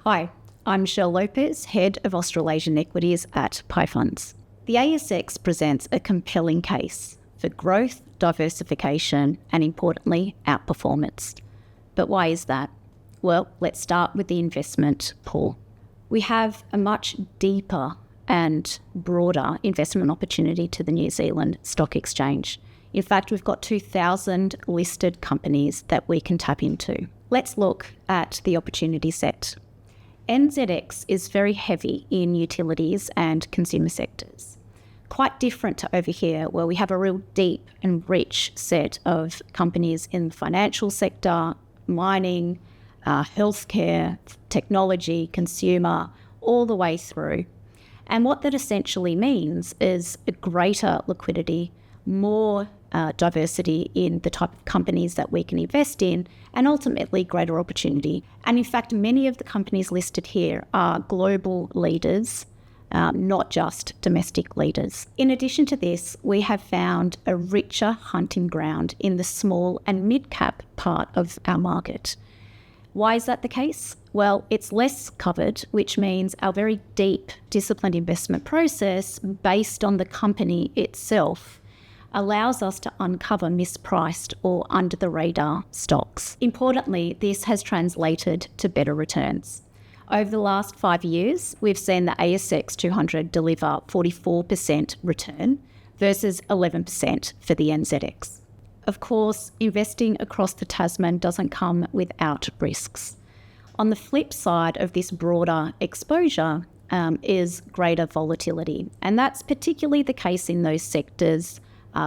Hi, I'm Michelle Lopez, Head of Australasian Equities at Pi Funds. The ASX presents a compelling case for growth, diversification, and importantly, outperformance. But why is that? Well, let's start with the investment pool. We have a much deeper and broader investment opportunity to the New Zealand Stock Exchange. In fact, we've got 2,000 listed companies that we can tap into. Let's look at the opportunity set. NZX is very heavy in utilities and consumer sectors. Quite different to over here, where we have a real deep and rich set of companies in the financial sector, mining, healthcare, technology, consumer, all the way through. And what that essentially means is a greater liquidity, more diversity in the type of companies that we can invest in, and ultimately greater opportunity. And in fact, many of the companies listed here are global leaders, not just domestic leaders. In addition to this, we have found a richer hunting ground in the small and mid-cap part of our market. Why is that the case? Well, it's less covered, which means our very deep, disciplined investment process based on the company itself allows us to uncover mispriced or under-the-radar stocks. Importantly, this has translated to better returns. Over the last 5 years, we've seen the ASX 200 deliver 44% return versus 11% for the NZX. Of course, investing across the Tasman doesn't come without risks. On the flip side of this broader exposure is greater volatility, and that's particularly the case in those sectors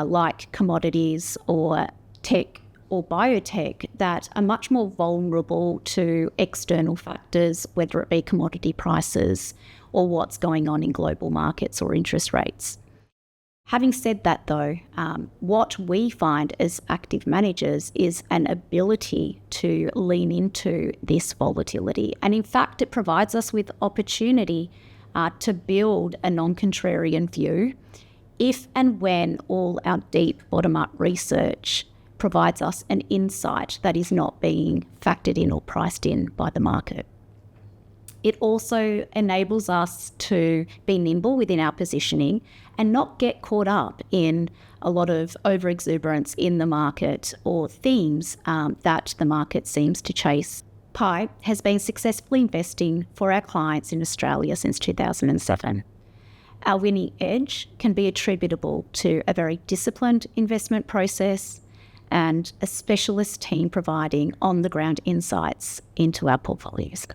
like commodities or tech or biotech that are much more vulnerable to external factors, whether it be commodity prices or what's going on in global markets or interest rates. Having said that though, what we find as active managers is an ability to lean into this volatility. And in fact, it provides us with opportunity to build a non-contrarian view if and when all our deep bottom-up research provides us an insight that is not being factored in or priced in by the market. It also enables us to be nimble within our positioning and not get caught up in a lot of overexuberance in the market or themes that the market seems to chase. Pi has been successfully investing for our clients in Australia since 2007. Our winning edge can be attributable to a very disciplined investment process and a specialist team providing on-the-ground insights into our portfolios.